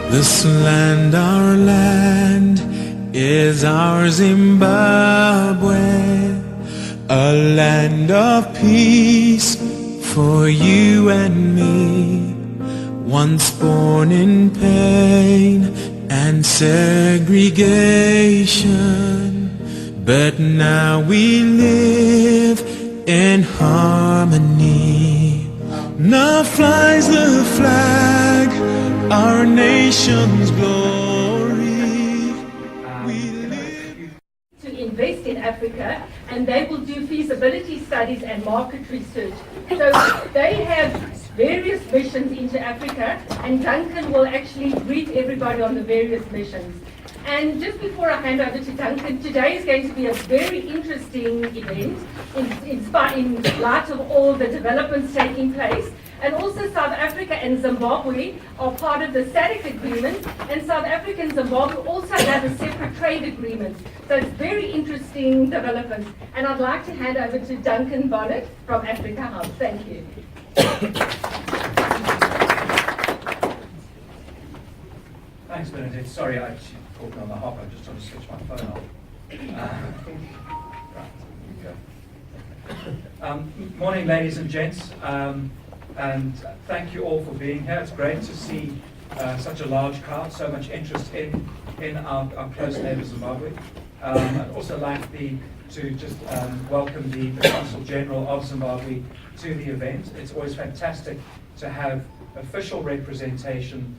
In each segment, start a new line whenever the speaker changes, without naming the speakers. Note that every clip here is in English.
This land, our land, is our Zimbabwe, a land of peace for you and me, once born in pain and segregation, but now we live in harmony. Now flies the flag, our nation's glory. We live
to invest in Africa, and they will do feasibility studies and market research. So they have various missions into Africa, and Duncan will actually brief everybody on the various missions. And just before I hand over to Duncan, today is going to be a very interesting event in light of all the developments taking place. And also South Africa and Zimbabwe are part of the SADC agreement, and South Africa and Zimbabwe also have a separate trade agreement. So it's very interesting developments. And I'd like to hand over to Duncan Bonnet from Africa House. Thank you.
Thanks, Bernadette. Sorry, I caught me on the hop. I'm just trying to switch my phone off. Right, morning, ladies and gents. And thank you all for being here. It's great to see such a large crowd, so much interest in our close neighbour Zimbabwe. I'd also like to just welcome the Consul General of Zimbabwe to the event. It's always fantastic to have official representation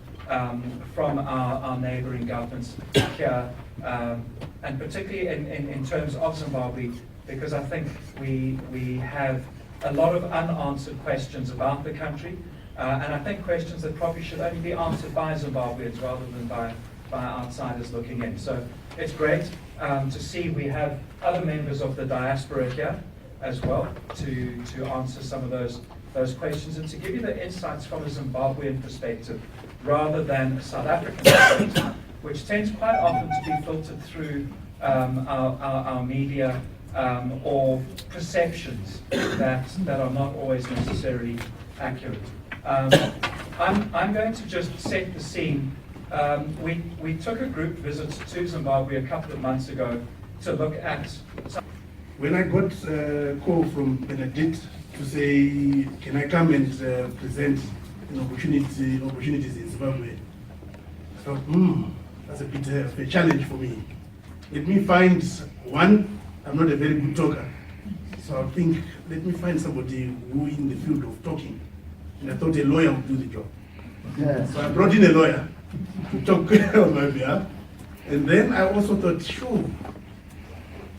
from our neighbouring governments here, and particularly in terms of Zimbabwe, because I think we have a lot of unanswered questions about the country, and I think questions that probably should only be answered by Zimbabweans rather than by outsiders looking in. So it's great to see we have other members of the diaspora here as well to answer some of those questions and to give you the insights from a Zimbabwean perspective rather than a South African perspective, which tends quite often to be filtered through our media or perceptions that are not always necessarily accurate. I'm going to just set the scene. We took a group visit to Zimbabwe a couple of months ago to look at.
When I got a call from Bernadette to say, can I come and present opportunities in Zimbabwe, I thought, that's a bit of a challenge for me. Let me find one. I'm not a very good talker, so I think, let me find somebody who in the field of talking. And I thought a lawyer would do the job. Yeah. So I brought in a lawyer to talk on my behalf. And then I also thought, sure,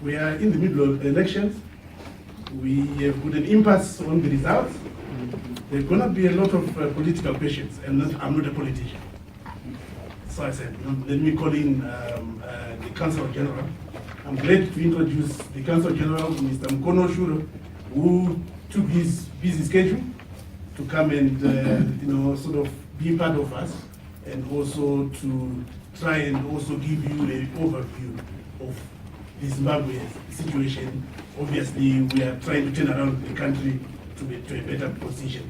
we are in the middle of elections. We have put an impasse on the results. There's going to be a lot of political questions, and I'm not a politician. So I said, let me call in the Consul General. I'm glad to introduce the Consul General, Mr. Mukonoweshuro, who took his busy schedule to come and sort of be part of us, and also to try and also give you an overview of the Zimbabwe situation. Obviously, we are trying to turn around the country to a better position.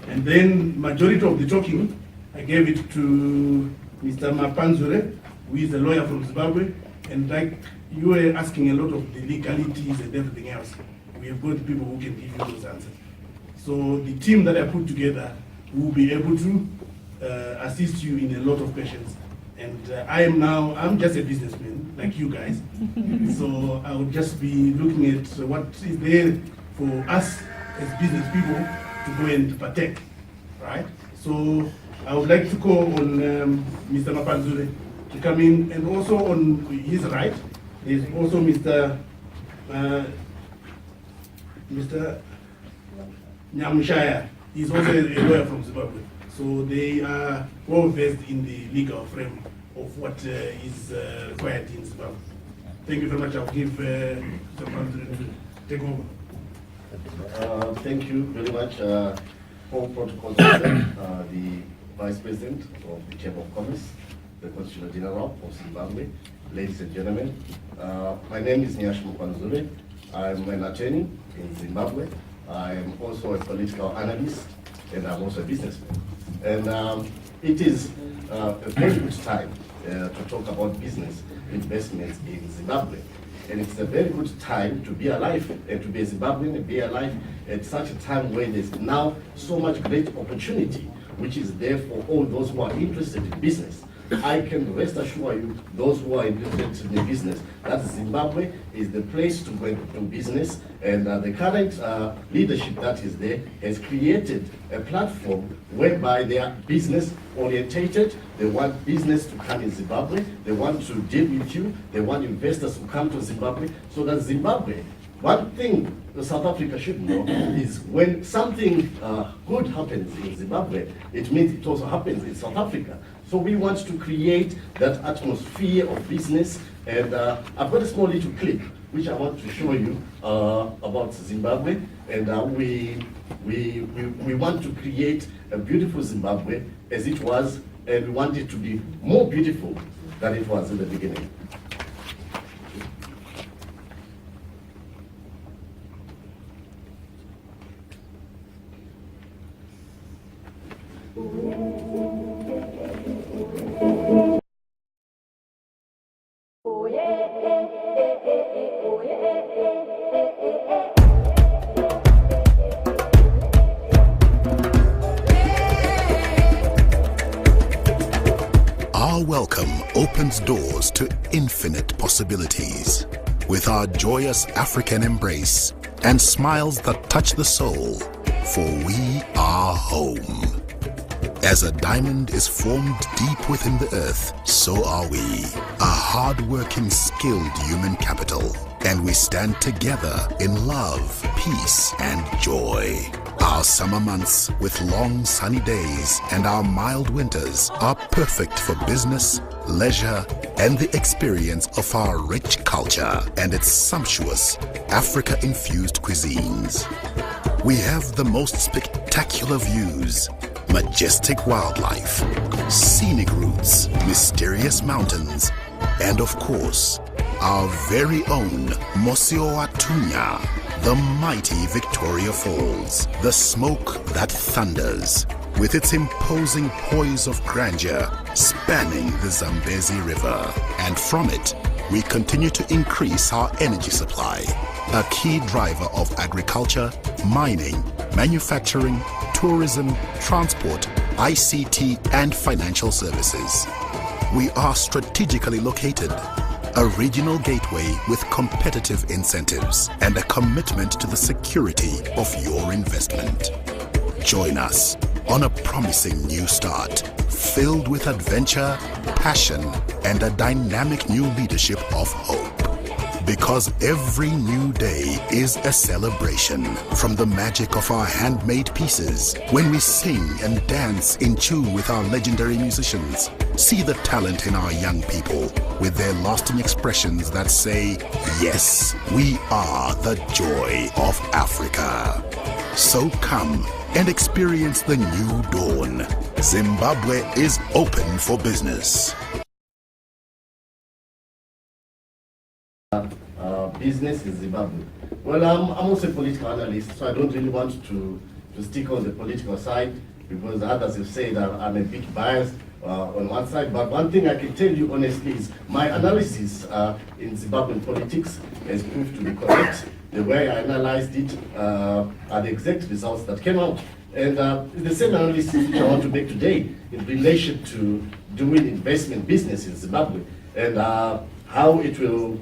And then, majority of the talking, I gave it to Mr. Mapanzure, who is a lawyer from Zimbabwe, and like you were asking a lot of the legalities and everything else, we have got people who can give you those answers. So the team that I put together will be able to assist you in a lot of questions. And I'm just a businessman, like you guys. So I will just be looking at what is there for us as business people to go and partake, right? So I would like to call on Mr. Mapanzure to come in, and also on his right, there's also Mr. Nyamushaya. He's also a lawyer from Zimbabwe. So they are well versed in the legal frame of what is required in Zimbabwe. Thank you very much. I'll give Mr. Mapanzure to take over.
Thank you very much. All protocols, the Vice President of the Chamber of Commerce, the Consul General of Zimbabwe, ladies and gentlemen. My name is Mapanzure. I'm an attorney in Zimbabwe. I'm also a political analyst, and I'm also a businessman. And it is a very good time to talk about business investments in Zimbabwe. And it's a very good time to be alive and to be a Zimbabwean and be alive at such a time when there's now so much great opportunity, which is there for all those who are interested in business. I can rest assure you, those who are interested in business, that Zimbabwe is the place to go and do business, and the current leadership that is there has created a platform whereby they are business orientated. They want business to come in Zimbabwe, they want to deal with you, they want investors to come to Zimbabwe, so that Zimbabwe, one thing South Africa should know is when something good happens in Zimbabwe, it means it also happens in South Africa. So we want to create that atmosphere of business, and I've got a small little clip which I want to show you about Zimbabwe, and we want to create a beautiful Zimbabwe as it was, and we want it to be more beautiful than it was in the beginning.
Our welcome opens doors to infinite possibilities with our joyous African embrace and smiles that touch the soul, for we are home. As a diamond is formed deep within the earth, so are we, a hard-working, skilled human capital, and we stand together in love, peace, and joy. Our summer months with long sunny days and our mild winters are perfect for business, leisure, and the experience of our rich culture and its sumptuous Africa-infused cuisines. We have the most spectacular views, majestic wildlife, scenic routes, mysterious mountains, and of course, our very own Muziwa, the mighty Victoria Falls, the smoke that thunders, with its imposing poise of grandeur spanning the Zambezi River. And from it, we continue to increase our energy supply, a key driver of agriculture, mining, manufacturing, tourism, transport, ICT, and financial services. We are strategically located, a regional gateway with competitive incentives and a commitment to the security of your investment. Join us on a promising new start, filled with adventure, passion, and a dynamic new leadership of hope. Because every new day is a celebration, from the magic of our handmade pieces, when we sing and dance in tune with our legendary musicians. See the talent in our young people with their lasting expressions that say, yes, we are the joy of Africa. So come and experience the new dawn. Zimbabwe is open for business.
Business in Zimbabwe. Well, I'm also a political analyst, so I don't really want to stick on the political side, because others have said I'm a bit biased on one side. But one thing I can tell you honestly is my analysis in Zimbabwean politics has proved to be correct. The way I analyzed it are the exact results that came out. And the same analysis which I want to make today in relation to doing investment business in Zimbabwe, and how it will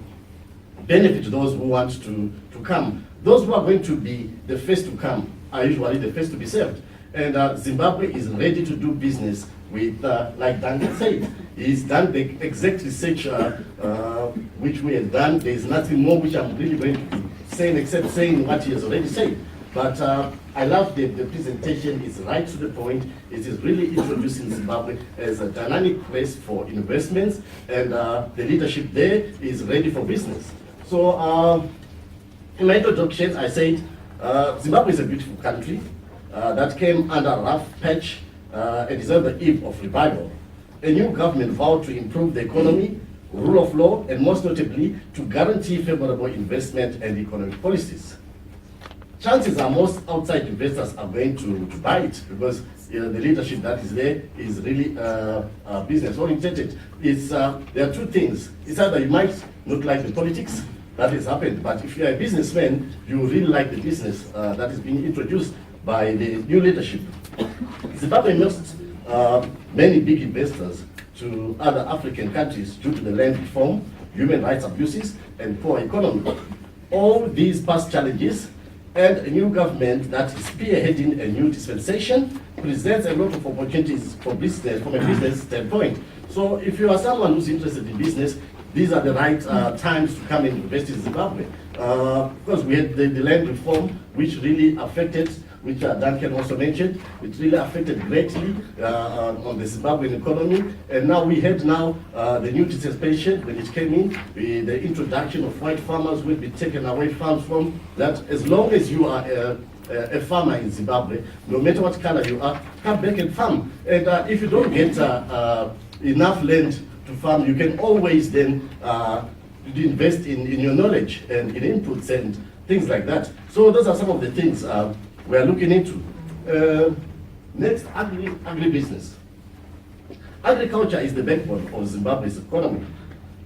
benefit those who want to come. Those who are going to be the first to come are usually the first to be served. And Zimbabwe is ready to do business with, like Duncan said, he's done the exact research which we have done. There's nothing more which I'm really going to be saying except saying what he has already said. But I love the presentation. It's right to the point. It is really introducing Zimbabwe as a dynamic place for investments, and the leadership there is ready for business. So in my introduction, I said Zimbabwe is a beautiful country that came under a rough patch and is on the eve of revival. A new government vowed to improve the economy, rule of law, and most notably, to guarantee favorable investment and economic policies. chances are most outside investors are going to buy it because the leadership that is there is really business oriented. There are two things. It's either you might not like the politics that has happened, but if you're a businessman, you really like the business that is being introduced by the new leadership. Zimbabwe lost many big investors to other African countries due to the land reform, human rights abuses, and poor economy. All these past challenges and a new government that is spearheading a new dispensation presents a lot of opportunities for business from a business standpoint. So if you are someone who's interested in business, these are the right times to come and invest in Zimbabwe. Because we had the land reform, which really affected, which Duncan also mentioned, it really affected greatly on the Zimbabwean economy. And now we had the new dispensation when it came in, the introduction of white farmers will be taken away farms from that. As long as you are a farmer in Zimbabwe, no matter what color you are, come back and farm. And if you don't get enough land to farm, you can always then invest in your knowledge and in inputs and things like that. So those are some of the things we are looking into. Next, agribusiness. Agriculture is the backbone of Zimbabwe's economy.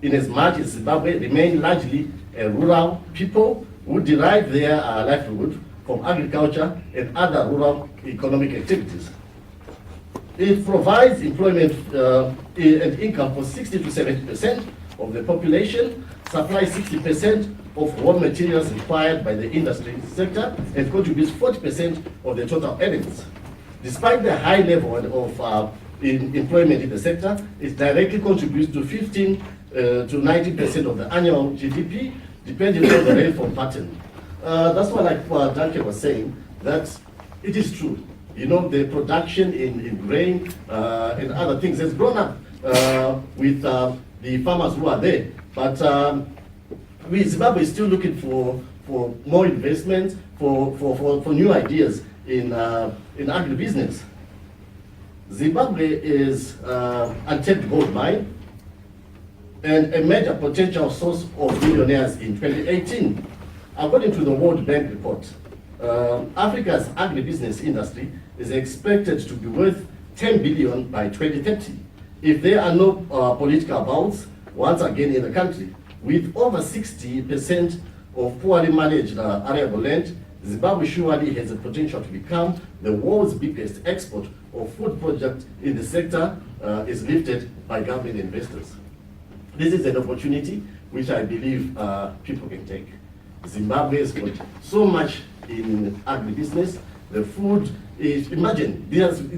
In as much as Zimbabwe remain largely a rural people who derive their livelihood from agriculture and other rural economic activities. It provides employment and income for 60 to 70% of the population, supplies 60% of raw materials required by the industry sector, and contributes 40% of the total earnings. Despite the high level of employment in the sector, it directly contributes to 15 to 19% of the annual GDP, depending on the rainfall pattern. That's why, like Duncan was saying, that it is true. You know, the production in grain and other things has grown up with the farmers who are there. But Zimbabwe is still looking for more investment, for new ideas in agribusiness. Zimbabwe is untapped gold mine and a major potential source of millionaires in 2018. According to the World Bank report, Africa's agribusiness industry is expected to be worth 10 billion by 2030 if there are no political bouts once again in the country. With over 60% of poorly managed arable land, Zimbabwe surely has the potential to become the world's biggest export of food products in the sector is lifted by government investors. This is an opportunity which I believe people can take. Zimbabwe has got so much in agribusiness. The food is, imagine,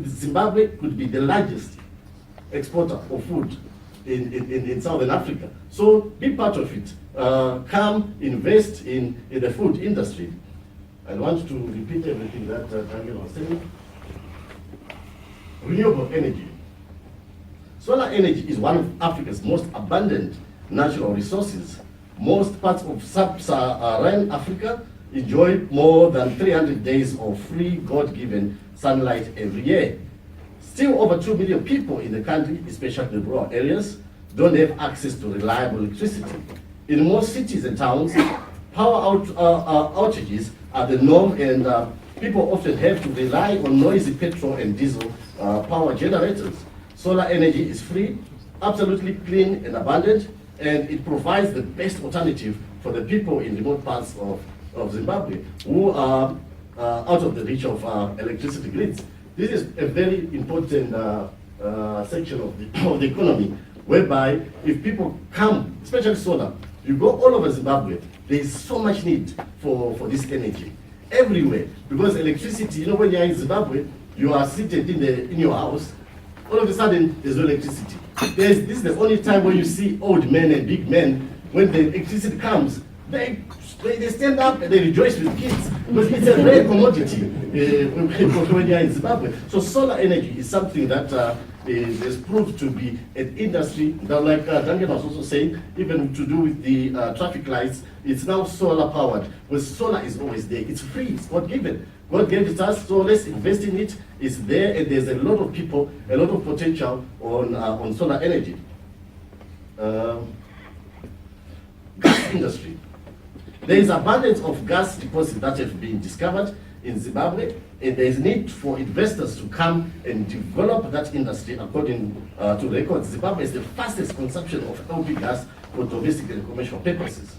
Zimbabwe could be the largest exporter of food in Southern Africa. So be part of it. Come invest in the food industry. I want to repeat everything that Daniel was saying. Renewable energy. Solar energy is one of Africa's most abundant natural resources. Most parts of sub-Saharan Africa enjoy more than 300 days of free God-given sunlight every year. Still, over 2 million people in the country, especially the rural areas, don't have access to reliable electricity. In most cities and towns, power outages are the norm, and people often have to rely on noisy petrol and diesel power generators. Solar energy is free, absolutely clean and abundant, and it provides the best alternative for the people in remote parts of Zimbabwe who are out of the reach of electricity grids. This is a very important section of the economy, whereby if people come, especially solar, you go all over Zimbabwe, there is so much need for this energy everywhere, because electricity, you know, when you're in Zimbabwe, you are seated in your house, all of a sudden there's no electricity. This is the only time when you see old men and big men, when the electricity comes, they stand up and they rejoice with kids, because it's a rare commodity when you're in Zimbabwe. So solar energy is something that is proved to be an industry that, like Duncan was also saying, even to do with the traffic lights, it's now solar powered. Because solar is always there, it's free, it's God given. God gave it us, so let's invest in it. It's there, and there's a lot of people, a lot of potential on solar energy. Gas industry. There is abundance of gas deposits that have been discovered in Zimbabwe, and there is need for investors to come and develop that industry. According to records, Zimbabwe is the fastest consumption of LP gas for domestic and commercial purposes.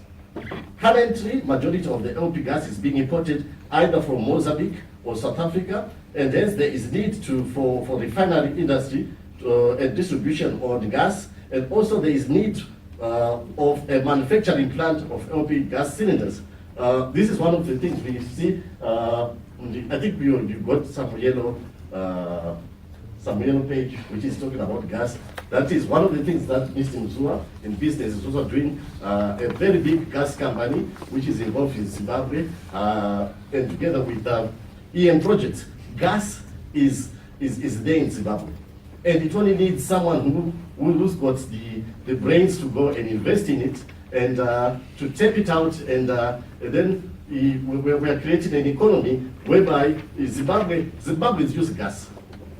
Currently, majority of the LP gas is being imported either from Mozambique or South Africa, and hence there is need for refinery industry and distribution of the gas, and also there is need of a manufacturing plant of LP gas cylinders. This is one of the things we see. I think you got some yellow page which is talking about gas. That is one of the things that Mr. Muzuwa in business is also doing. A very big gas company which is involved in Zimbabwe, and together with EM projects. Gas is there in Zimbabwe, and it only needs someone who's got the brains to go and invest in it and to tap it out, and then we are creating an economy whereby Zimbabweans use gas.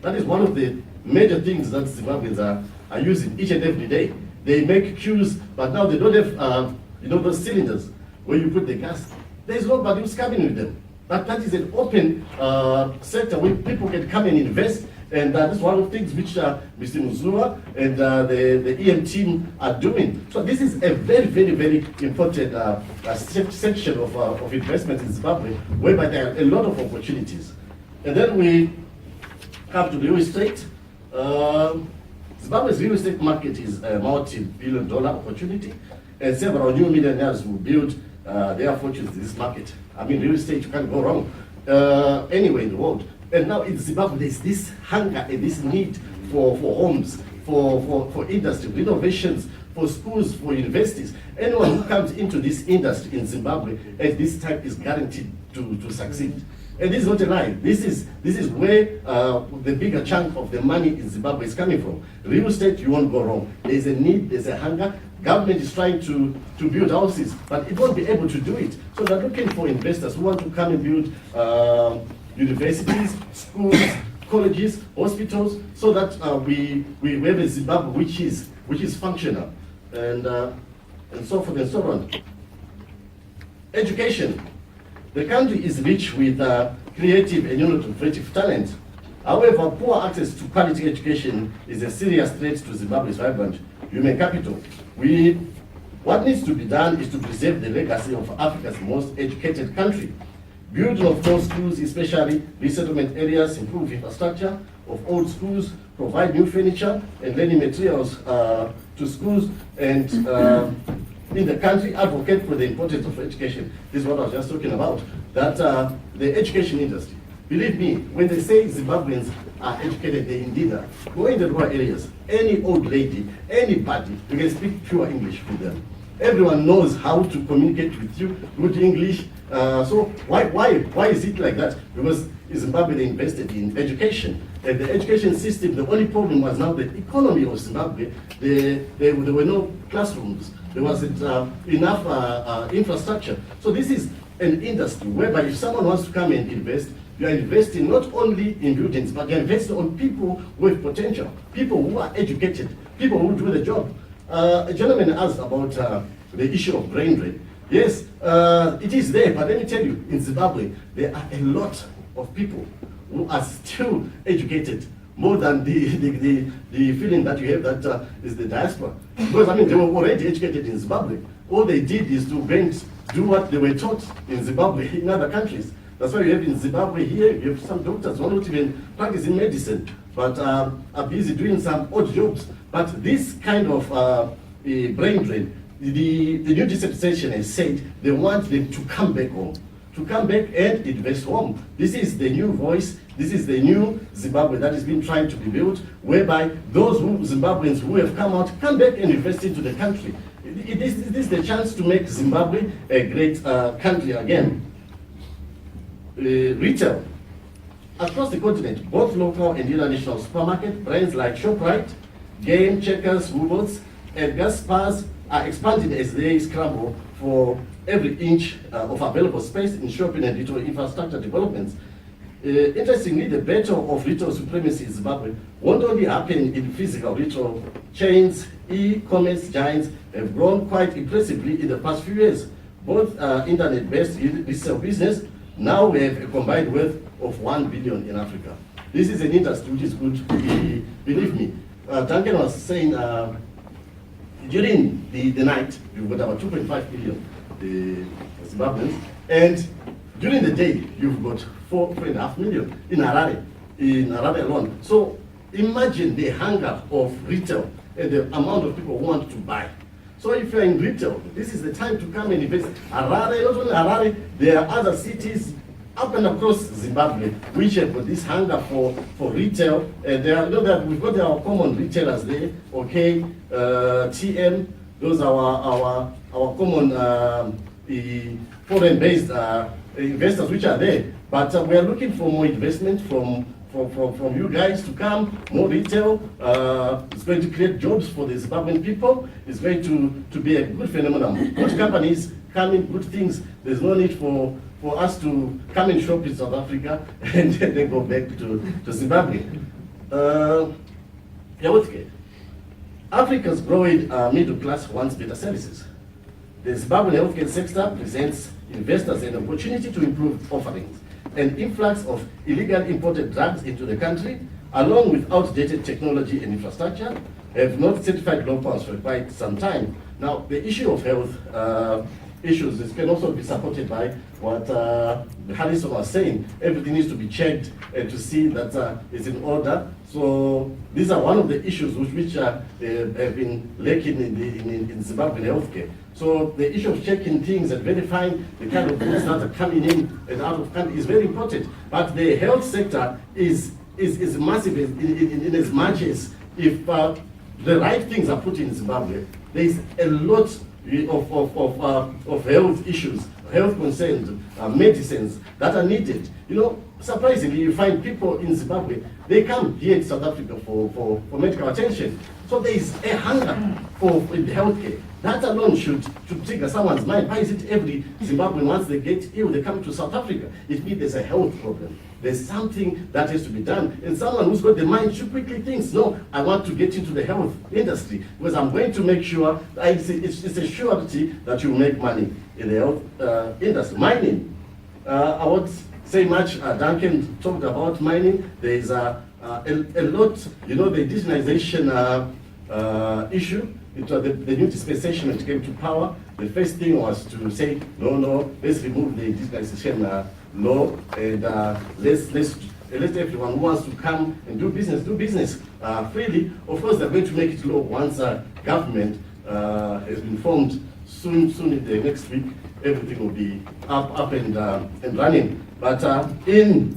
That is one of the major things that Zimbabweans are using each and every day. They make queues, but now they don't have those cylinders where you put the gas. There's nobody who's coming with them. But that is an open sector where people can come and invest, and that is one of the things which Mr. Muzuwa and the EM team are doing. So this is a very, very, very important section of investment in Zimbabwe, whereby there are a lot of opportunities. And then we come to real estate. Zimbabwe's real estate market is a multi-billion-dollar opportunity, and several new millionaires will build their fortunes in this market. I mean, real estate, you can't go wrong anywhere in the world. And now in Zimbabwe, there's this hunger and this need for homes, for industry, renovations, for schools, for universities. Anyone who comes into this industry in Zimbabwe at this time is guaranteed to succeed. And this is not a lie. This is where the bigger chunk of the money in Zimbabwe is coming from. Real estate, you won't go wrong. There's a need, there's a hunger. Government is trying to build houses, but it won't be able to do it. So they're looking for investors who want to come and build universities, schools, colleges, hospitals, so that we have a Zimbabwe which is functional, and so forth and so on. Education. The country is rich with creative and innovative talent. However, poor access to quality education is a serious threat to Zimbabwe's vibrant human capital. What needs to be done is to preserve the legacy of Africa's most educated country. Building of more schools, especially resettlement areas, improve infrastructure of old schools, provide new furniture and learning materials to schools, and in the country advocate for the importance of education. This is what I was just talking about, that the education industry. Believe me, when they say Zimbabweans are educated, they indeed are. Go in the rural areas, any old lady, anybody, you can speak pure English with them. Everyone knows how to communicate with you, good English. So why is it like that? Because in Zimbabwe they invested in education. And the education system, the only problem was now the economy of Zimbabwe. There were no classrooms. There wasn't enough infrastructure. So this is an industry whereby if someone wants to come and invest, you are investing not only in buildings, but you're investing on people with potential, people who are educated, people who do the job. A gentleman asked about the issue of brain drain. Yes, it is there, but let me tell you, in Zimbabwe, there are a lot of people who are still educated, more than the feeling that you have that is the diaspora. Because, I mean, they were already educated in Zimbabwe. All they did is to do what they were taught in Zimbabwe, in other countries. That's why you have in Zimbabwe here, you have some doctors who are not even practicing medicine, but are busy doing some odd jobs. But this kind of brain drain, the new dispensation has said they want them to come back home, to come back and invest home. This is the new voice, this is the new Zimbabwe that has been trying to be built, whereby those Zimbabweans who have come out, come back and invest into the country. This is the chance to make Zimbabwe a great country again. Retail. Across the continent, both local and international supermarket brands like ShopRite, Game, Checkers, Woolworths, and gas spas are expanding as they scramble for every inch of available space in shopping and retail infrastructure developments. Interestingly, the battle of retail supremacy in Zimbabwe won't only happen in physical retail chains. E-commerce giants have grown quite impressively in the past few years. both internet-based resale business. Now we have a combined worth of 1 billion in Africa. This is an industry which is good. Believe me. Duncan was saying during the night, you've got about 2.5 million Zimbabweans, and during the day, you've got 4.5 million in Harare alone. So imagine the hunger of retail and the amount of people who want to buy. So if you're in retail, this is the time to come and invest. Harare, not only Harare, there are other cities up and across Zimbabwe which have got this hunger for retail. And we've got our common retailers there, okay, TM, those are our common foreign-based investors which are there. But we are looking for more investment from you guys to come, more retail. It's going to create jobs for the Zimbabwean people. It's going to be a good phenomenon. Good companies come in, good things. There's no need for us to come and shop in South Africa and then go back to Zimbabwe. Healthcare. Africa's growing middle class wants better services. The Zimbabwean healthcare sector presents investors an opportunity to improve offerings. An influx of illegal imported drugs into the country, along with outdated technology and infrastructure, have not certified low powers for quite some time. Now, the issue of health issues can also be supported by what Harrison was saying. Everything needs to be checked to see that it's in order. So these are one of the issues which have been lacking in Zimbabwean healthcare. So the issue of checking things and verifying the kind of goods that are coming in and out of country is very important. But the health sector is massive in as much as if the right things are put in Zimbabwe, there is a lot of health issues, health concerns, medicines that are needed. You know, surprisingly, you find people in Zimbabwe, they come here to South Africa for medical attention. So there is a hunger for healthcare. That alone should trigger someone's mind. Why is it every Zimbabwean, once they get ill, they come to South Africa? It means there's a health problem. There's something that has to be done. And someone who's got the mind should quickly think, no, I want to get into the health industry because I'm going to make sure, it's a surety that you make money in the health industry. Mining, I won't say much. Duncan talked about mining. There's a lot, you know, the digitization issue. The new dispensation that came to power, the first thing was to say, no, let's remove the digitization law and let's everyone who wants to come and do business freely. Of course, they're going to make it law once government has been formed soon in the next week. Everything will be up and running. But in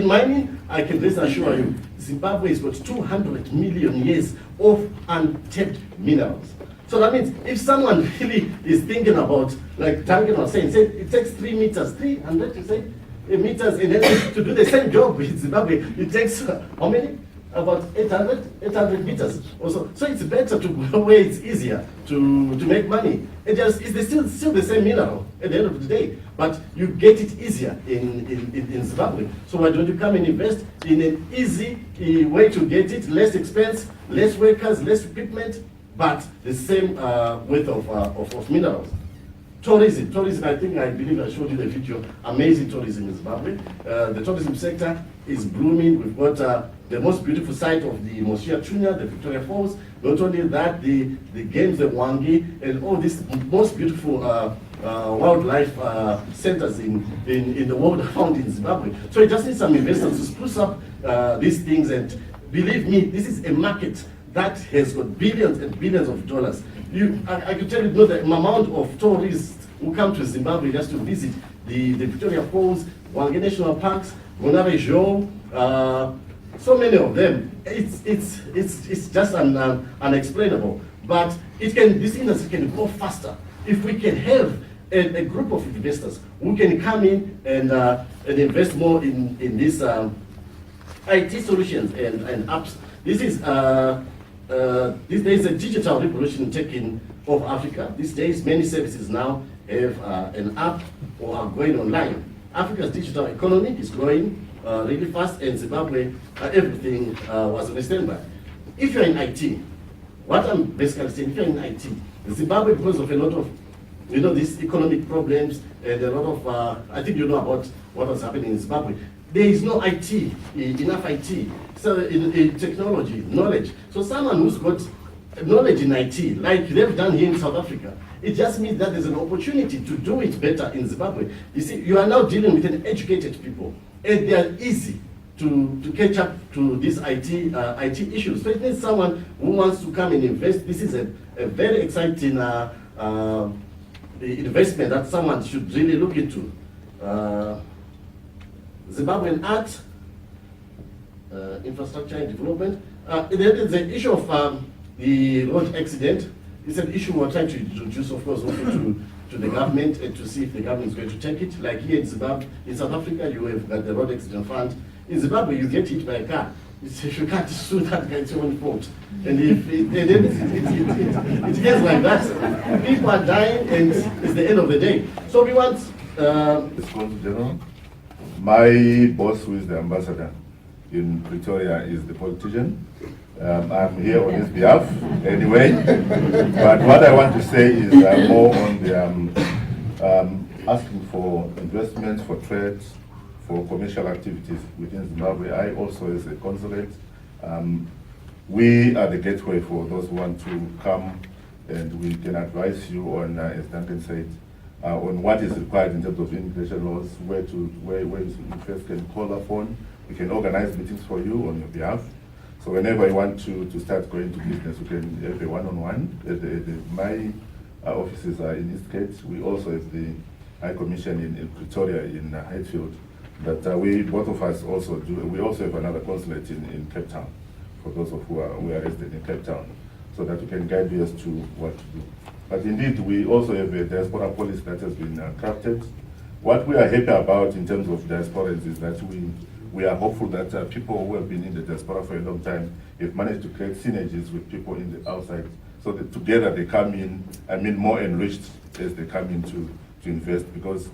mining, I can rest assure you, Zimbabwe has got 200 million years of untapped minerals. So that means if someone really is thinking about, like Duncan was saying, it takes 3 meters, 300 you say, meters, and then to do the same job in Zimbabwe, it takes how many? About 800 meters also. So it's better to go where it's easier to make money. It's still the same mineral at the end of the day, but you get it easier in Zimbabwe. So why don't you come and invest in an easy way to get it, less expense, less workers, less equipment, but the same weight of minerals. Tourism, I believe I showed you the video. Amazing tourism in Zimbabwe. The tourism sector is blooming. We've got the most beautiful site of the Muziwa, the Victoria Falls. Not only that, the games, the Wangi, and all these most beautiful wildlife centers in the world are found in Zimbabwe. So it just needs some investors to spruce up these things. And believe me, this is a market that has got billions and billions of dollars. I can tell you the amount of tourists who come to Zimbabwe just to visit the Victoria Falls, Wangi National Parks, Mukonoweshuro, so many of them. It's just unexplainable. But this industry can go faster if we can have a group of investors who can come in and invest more in these IT solutions and apps. These days, a digital revolution taking over Africa. These days, many services now have an app or are going online. Africa's digital economy is growing really fast, and Zimbabwe, everything was on a standby. If you're in IT, what I'm basically saying, if you're in IT, Zimbabwe, because of a lot of these economic problems and a lot of, I think you know about what was happening in Zimbabwe. There is no IT, enough IT, so in technology, knowledge. So someone who's got knowledge in IT, like they've done here in South Africa, it just means that there's an opportunity to do it better in Zimbabwe. You see, you are now dealing with an educated people, and they are easy to catch up to these IT issues. So it means someone who wants to come and invest. This is a very exciting investment that someone should really look into. Zimbabwean art, infrastructure and development. There is the issue of the road accident. It's an issue we're trying to introduce, of course, also to the government and to see if the government is going to take it. Like here in Zimbabwe, in South Africa, you have got the road accident fund. In Zimbabwe, you get hit by a car. If you can't sue that guy, it's your own fault. And if it gets like that, people are dying, and it's the end of the day. So we want.
Consul General, my boss, who is the ambassador in Pretoria, is the politician. I'm here on his behalf anyway. But what I want to say is more on the asking for investments, for trade, for commercial activities within Zimbabwe. I also, as a consulate, we are the gateway for those who want to come, and we can advise you on, as Duncan said, on what is required in terms of immigration laws, where you first can call upon. We can organize meetings for you on your behalf. So whenever you want to start going to business, we can have a one-on-one. My offices are in Eastgate. We also have the High Commission in Pretoria, in Hatfield. But we, both of us also do, we also have another consulate in Cape Town, for those of who are resident in Cape Town, so that we can guide you as to what to do. But indeed, we also have a diaspora policy that has been crafted. What we are happy about in terms of diasporans is that we are hopeful that people who have been in the diaspora for a long time have managed to create synergies with people in the outside, so that together they come in, more enriched as they come in to invest. Because,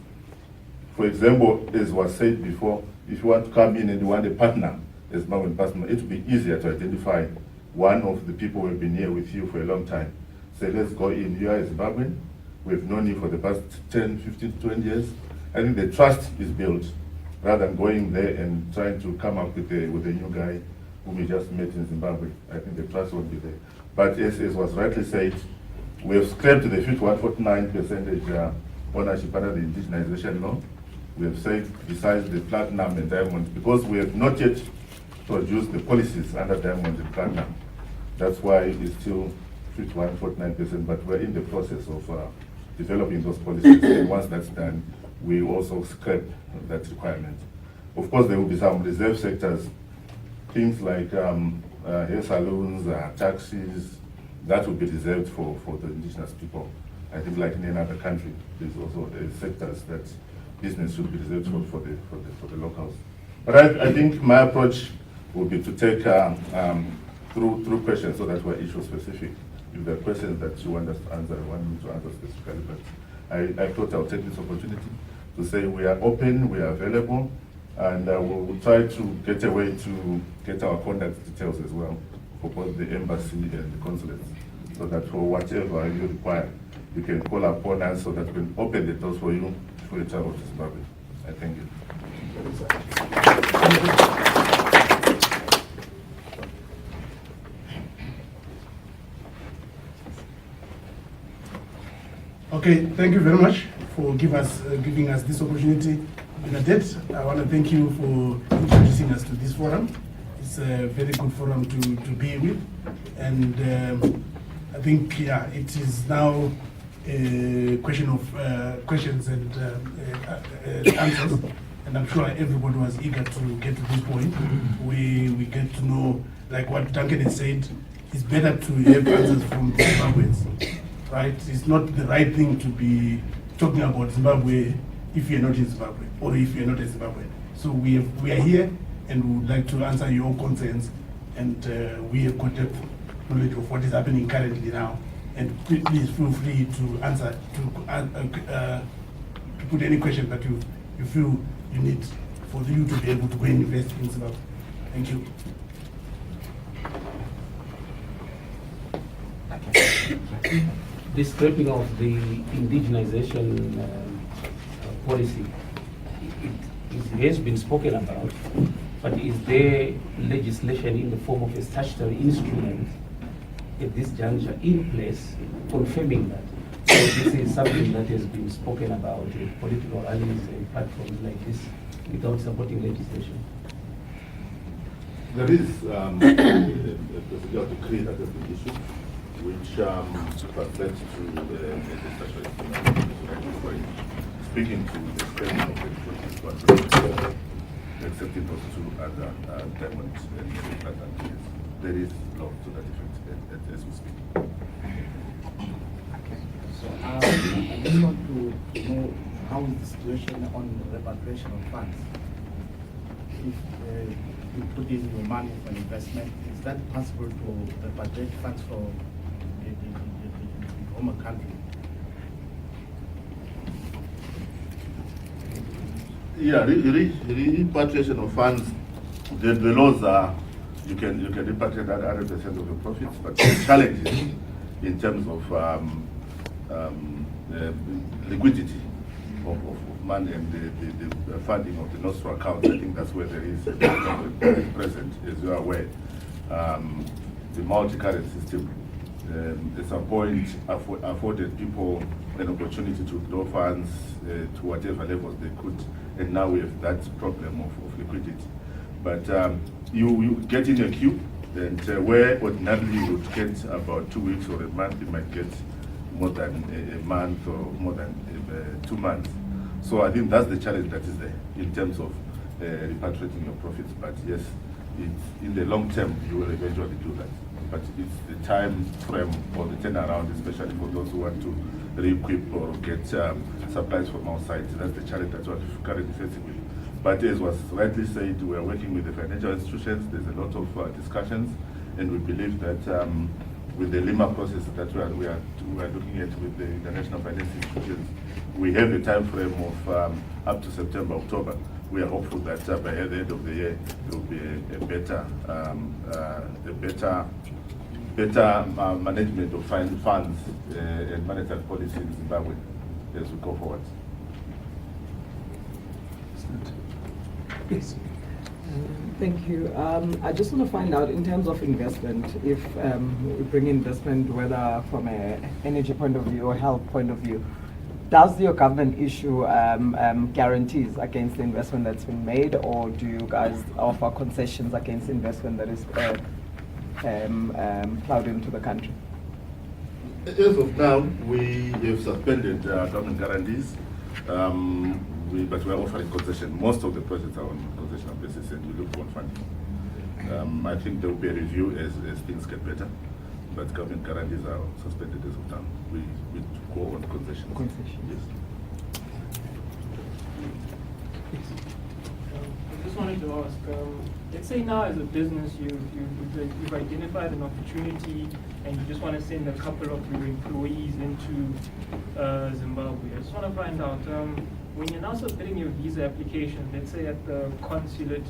for example, as was said before, if you want to come in and you want a partner, as Zimbabwean partner, it will be easier to identify one of the people who have been here with you for a long time. Say, let's go in. You are a Zimbabwean. We've known you for the past 10, 15, 20 years. I think the trust is built, rather than going there and trying to come up with a new guy whom we just met in Zimbabwe. I think the trust won't be there. But as was rightly said, we have scrapped the 149% ownership under the indigenization law. We have said, besides the platinum and diamond, because we have not yet produced the policies under diamond and platinum. That's why it's still 51.49%, but we're in the process of developing those policies. And once that's done, we also scrap that requirement. Of course, there will be some reserve sectors, things like hair salons, taxis, that will be reserved for the indigenous people. I think like in any other country, there's also sectors that business should be reserved for the locals. But I think my approach would be to take through questions so that we're issue specific. If there are questions that you want us to answer, I want me to answer specifically. But I thought I'll take this opportunity to say we are open, we are available, and we'll try to get a way to get our contact details as well for both the embassy and the consulate, so that for whatever you require, you can call upon us so that we can open the doors for you before you travel to Zimbabwe. I thank you.
Okay, thank you very much for giving us this opportunity. Bernadette, I want to thank you for introducing us to this forum. It's a very good forum to be with, and I think it is now a question of questions and answers, and I'm sure everybody was eager to get to this point. We get to know, like what Duncan has said, it's better to have answers from Zimbabweans. Right? It's not the right thing to be talking about Zimbabwe if you're not in Zimbabwe, or if you're not a Zimbabwean. So we are here, and we would like to answer your concerns, and we have got knowledge of what is happening currently now. And please feel free to answer, to put any question that you feel you need for you to be able to go and invest in Zimbabwe. Thank you.
the scrapping of the indigenization policy, it has been spoken about, but is there legislation in the form of a statutory instrument at this juncture in place confirming that? So this is something that has been spoken about in political rallies and platforms like this without supporting legislation.
There is a procedure of decree that has been issued, which translates to the statutory instrument. Speaking to the spending of the education, accepting those two other diamonds and advantages. There is law to that effect as we speak.
So I just want to know how is the situation on repatriation of funds. If you put in your money for investment, is that possible to repatriate funds from the home country?
Yeah, repatriation of funds, the laws are, you can repatriate that 100% of your profits, but the challenge is in terms of liquidity of money and the funding of the Nostro account. I think that's where there is a problem present, as you are aware. The multi-currency system at some point afforded people an opportunity to withdraw funds to whatever levels they could, and now we have that problem of liquidity. But you get in a queue, and where ordinarily you would get about 2 weeks or a month, you might get more than a month or more than 2 months. So I think that's the challenge that is there in terms of repatriating your profits. But yes, it's, in the long term, you will eventually do that. But it's the time frame or the turnaround, especially for those who want to re-equip or get supplies from outside. That's the challenge that we're currently facing with. But as was rightly said, we are working with the financial institutions. There's a lot of discussions, and we believe that with the Lima process that we are looking at with the international financial institutions, we have a time frame of up to September, October. We are hopeful that by the end of the year, there will be a better management of funds and monetary policy in Zimbabwe as we go forward.
Yes.
Thank you. I just want to find out, in terms of investment, if we bring investment, whether from an energy point of view or health point of view, does your government issue guarantees against the investment that's been made, or do you guys offer concessions against investment that is plowed into the country?
As of now, we have suspended government guarantees, but we are offering concession. Most of the projects are on concessional basis, and we look for funding. I think there will be a review as things get better, but government guarantees are suspended as of now. We go on concessions. Yes.
I just wanted to ask, let's say now as a business you've identified an opportunity and you just want to send a couple of your employees into Zimbabwe. I just want to find out, when you're now submitting your visa application, let's say at the consulate,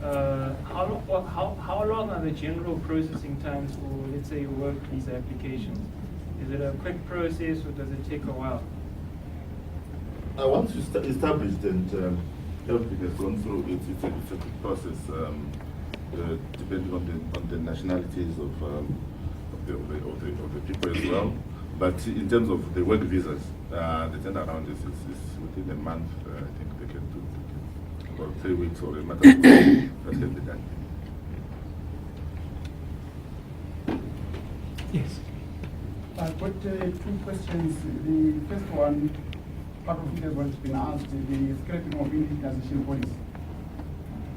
how long are the general processing times for, let's say, your work visa applications? Is it a quick process or does it take a while?
Once you established and everything has gone through, it's a quick process, depending on the nationalities of the people as well. But in terms of the work visas, the turnaround is within a month. I think they can do about 3 weeks or a matter of time that can be done.
Yes.
I've got 2 questions. The first one, part of it has been asked, the scrapping of indigenization policy.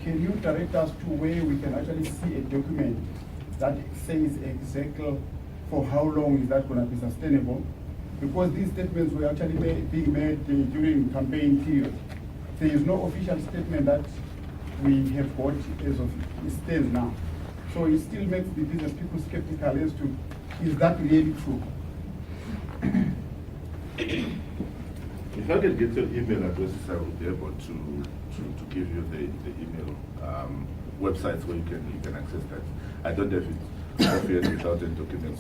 Can you direct us to where we can actually see a document that says exactly for how long is that going to be sustainable? Because these statements were actually being made during campaign period. There is no official statement that we have got as of it stands now. So it still makes the business people skeptical as to, is that really true?
If I can get your email addresses, I will be able to give you the email websites where you can access that. I don't have it off here without any documents.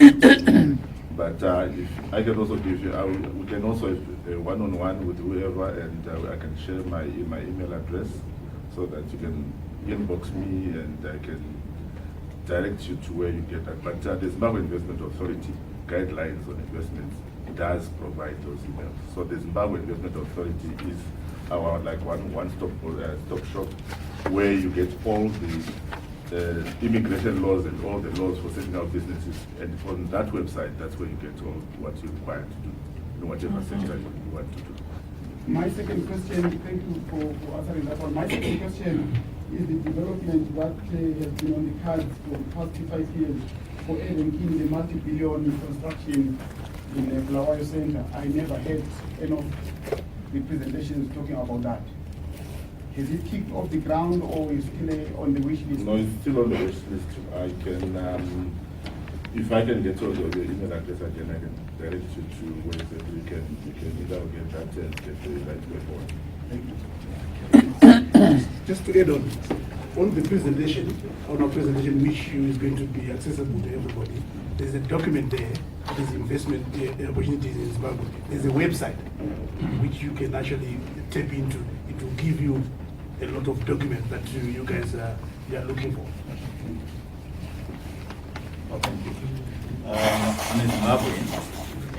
But if I can also give you, we can also one-on-one with whoever, and I can share my email address so that you can inbox me and I can direct you to where you get that. But the Zimbabwe Investment Authority guidelines on investments does provide those emails. So the Zimbabwe Investment Authority is our one-stop shop where you get all the immigration laws and all the laws for setting up businesses. And on that website, that's where you get all what you're required to do in whatever sector you want to do.
My second question, thank you for answering that one. My second question is the development that has been on the cards for the past 5 years for Edson, the multi-billion construction in the Bulawayo Center. I never heard any of the presentations talking about that. Has it kicked off the ground or is still on the wish list?
No, it's still on the wish list. I can, if I can get all the email address, I can direct you to where you can either get that and get the right way forward.
Thank you. Just to add on the presentation, on our presentation, which is going to be accessible to everybody, there's a document there. There's investment opportunities in Zimbabwe. There's a website which you can actually tap into. It will give you a lot of documents that you guys you are looking for.
Okay. I'm in Zimbabwe,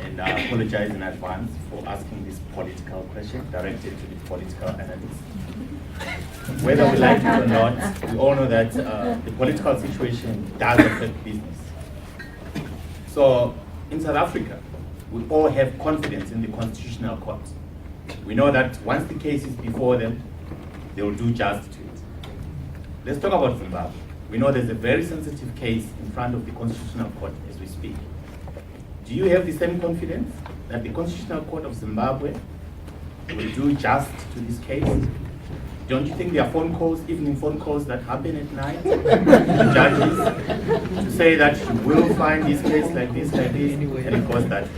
and I apologize in advance for asking this political question directed to the political analysts. Whether we like it or not, we all know that the political situation does affect business. So, in South Africa, we all have confidence in the Constitutional Court. We know that once the case is before them, they will do justice to it. Let's talk about Zimbabwe. We know there's a very sensitive case in front of the Constitutional Court as we speak. Do you have the same confidence that the Constitutional Court of Zimbabwe will do justice to this case? Don't you think there are phone calls, evening phone calls that happen at night to judges to say that you will find this case like this, and it goes that way?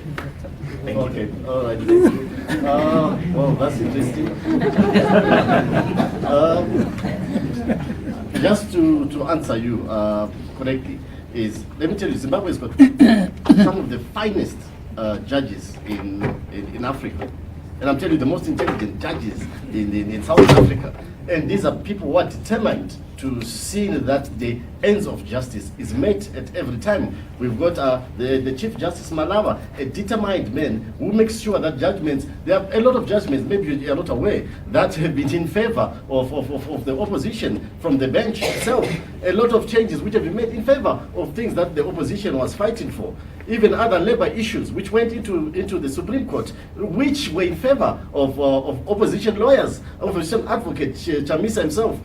Thank you.
Okay, all right, thank you. Well, that's interesting. Just to answer you correctly, let me tell you, Zimbabwe has got some of the finest judges in Africa. And I'm telling you, the most intelligent judges in South Africa. And these are people who are determined to see that the ends of justice is met at every time. We've got the Chief Justice Malava, a determined man who makes sure that judgments, there are a lot of judgments, maybe you are not aware, that have been in favor of the opposition from the bench itself. A lot of changes which have been made in favor of things that the opposition was fighting for. Even other labor issues which went into the Supreme Court, which were in favor of opposition lawyers, opposition advocate Chamisa himself,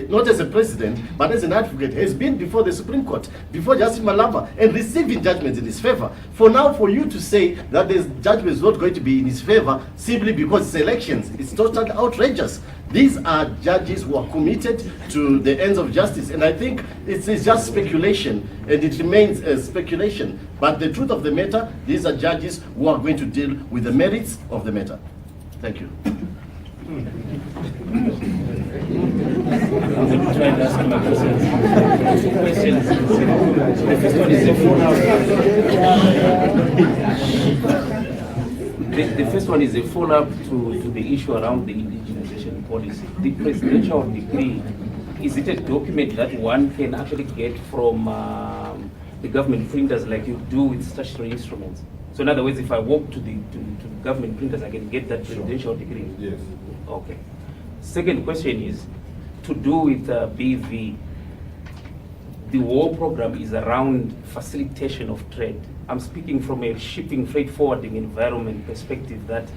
not as a president, but as an advocate, has been before the Supreme Court, before Justice Malava, and receiving judgments in his favor. For now, for you to say that this judgment is not going to be in his favor simply because it's elections, it's totally outrageous. These are judges who are committed to the ends of justice, and I think it's just speculation, and it remains speculation. But the truth of the matter, these are judges who are going to deal with the merits of the matter. Thank you.
Let me try and ask my questions. The first one is a follow-up. The first one is a follow-up to the issue around the indigenization policy. The presidential decree, is it a document that one can actually get from the government printers like you do with statutory instruments? So in other words, if I walk to the government printers, I can get that presidential decree?
Yes.
Okay. Second question is to do with BV. The war program is around facilitation of trade. I'm speaking from a shipping freight forwarding environment perspective, that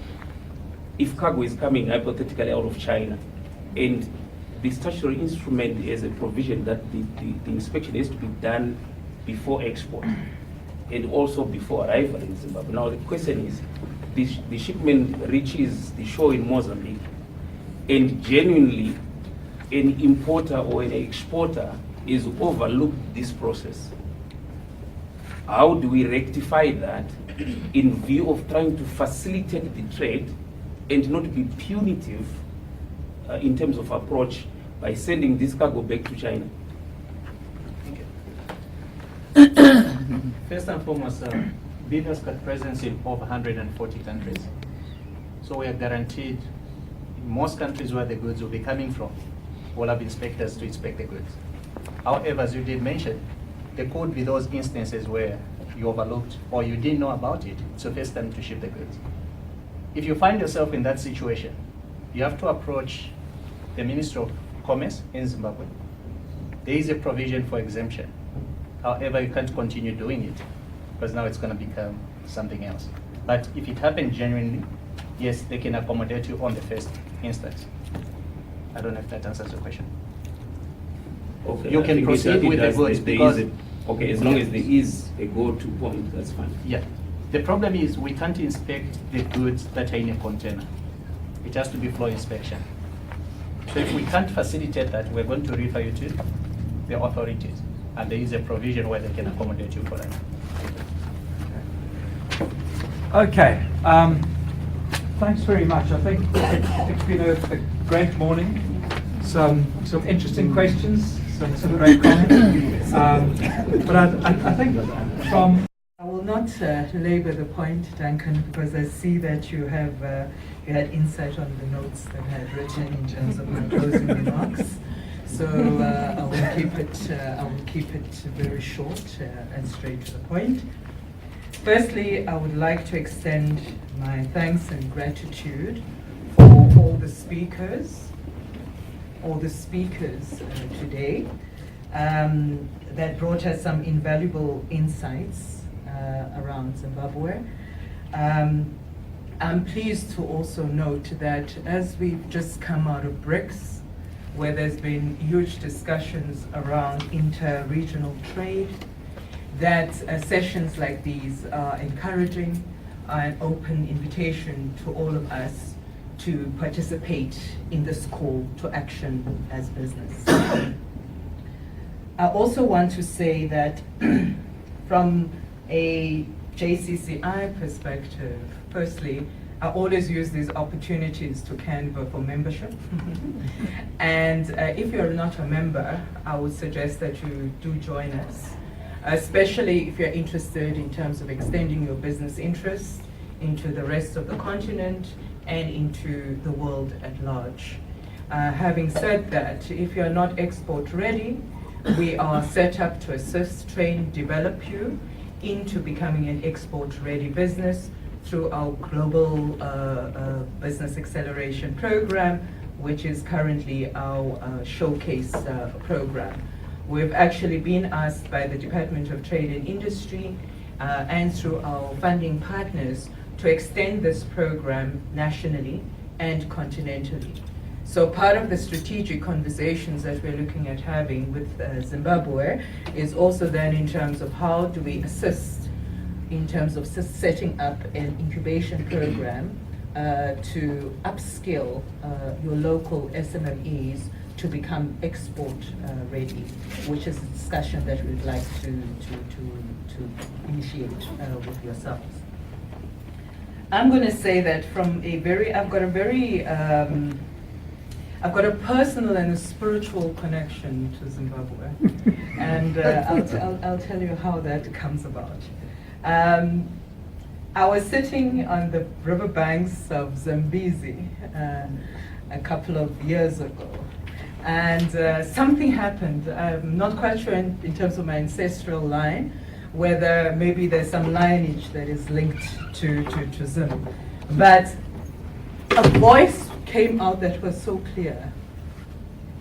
if cargo is coming hypothetically out of China, and the statutory instrument is a provision that the inspection has to be done before export and also before arrival in Zimbabwe. Now the question is, the shipment reaches the shore in Mozambique, and genuinely an importer or an exporter is overlooked this process. How do we rectify that in view of trying to facilitate the trade and not be punitive in terms of approach by sending this cargo back to China?
Okay.
First and foremost, Bidder's got presence in over 140 countries. So we are guaranteed in most countries where the goods will be coming from, we'll have inspectors to inspect the goods. However, as you did mention, there could be those instances where you overlooked or you didn't know about it. It's your first time to ship the goods. If you find yourself in that situation, you have to approach the Ministry of Commerce in Zimbabwe. There is a provision for exemption. However, you can't continue doing it because now it's going to become something else. But if it happened genuinely, yes, they can accommodate you on the first instance. I don't know if that answers your question.
Okay,
You can proceed with the goods because...
Okay, as long as there is a go-to point, that's fine.
Yeah. The problem is we can't inspect the goods that are in a container. It has to be floor inspection. So if we can't facilitate that, we're going to refer you to the authorities. And there is a provision where they can accommodate you for that.
Okay. Thanks very much. I think it's been a great morning. Some interesting questions, some great comments. But I think from...
I will not labor the point, Duncan, because I see that you have you had insight on the notes that I had written in terms of my closing remarks. So I will keep it very short and straight to the point. Firstly, I would like to extend my thanks and gratitude for all the speakers today that brought us some invaluable insights around Zimbabwe. I'm pleased to also note that as we've just come out of BRICS, where there's been huge discussions around inter-regional trade, that sessions like these are encouraging, an open invitation to all of us to participate in this call to action as business. I also want to say that from a JCCI perspective, firstly, I always use these opportunities to canvass for membership. And if you're not a member, I would suggest that you do join us, especially if you're interested in terms of extending your business interests into the rest of the continent and into the world at large. Having said that, if you're not export ready, we are set up to assist, train, develop you into becoming an export-ready business through our global business acceleration program, which is currently our showcase program. We've actually been asked by the Department of Trade and Industry and through our funding partners to extend this program nationally and continentally. So part of the strategic conversations that we're looking at having with Zimbabwe is also then in terms of how do we assist in terms of setting up an incubation program to upskill your local SMMEs to become export ready, which is a discussion that we'd like to initiate with yourselves. I'm going to say that from I've got a personal and a spiritual connection to Zimbabwe, and I'll tell you how that comes about. I was sitting on the riverbanks of Zambezi a couple of years ago, and something happened. I'm not quite sure in terms of my ancestral line, whether maybe there's some lineage that is linked to Zim, but a voice came out that was so clear.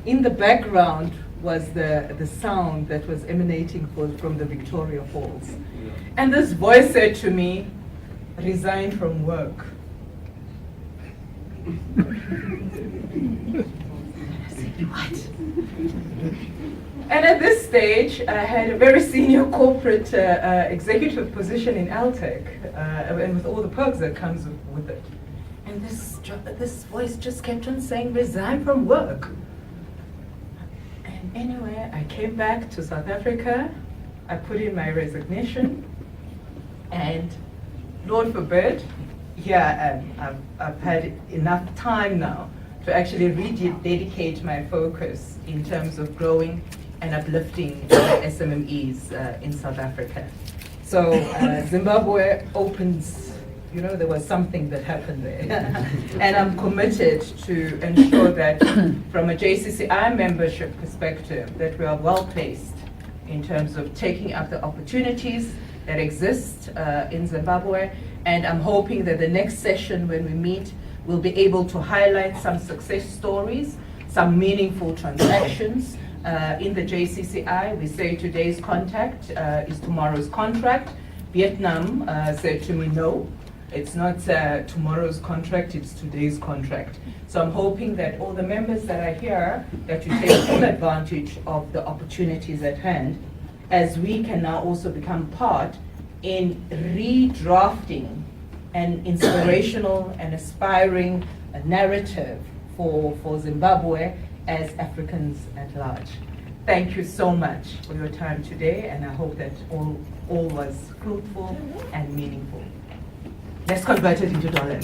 In the background was the sound that was emanating from the Victoria Falls. And this voice said to me, resign from work. I said, what? And at this stage, I had a very senior corporate executive position in Altec, and with all the perks that comes with it. And this voice just kept on saying, resign from work. And anyway, I came back to South Africa. I put in my resignation. And Lord forbid, here I am. I've had enough time now to actually rededicate my focus in terms of growing and uplifting SMMEs in South Africa.
So Zimbabwe opens, you know, there was something that happened there. And I'm committed to ensure that from a JCCI membership perspective, that we are well placed in terms of taking up the opportunities that exist in Zimbabwe. And I'm hoping that the next session when we meet, we'll be able to highlight some success stories, some meaningful transactions in the JCCI. We say today's contact is tomorrow's contract. Vietnam said to me, no, it's not tomorrow's contract, it's today's contract. So I'm hoping that all the members that are here, that you take full advantage of the opportunities at hand, as we can now also become part in redrafting an inspirational and aspiring narrative for Zimbabwe as Africans at large. Thank you so much for your time today, and I hope that all was fruitful and meaningful. Let's convert it into dollars.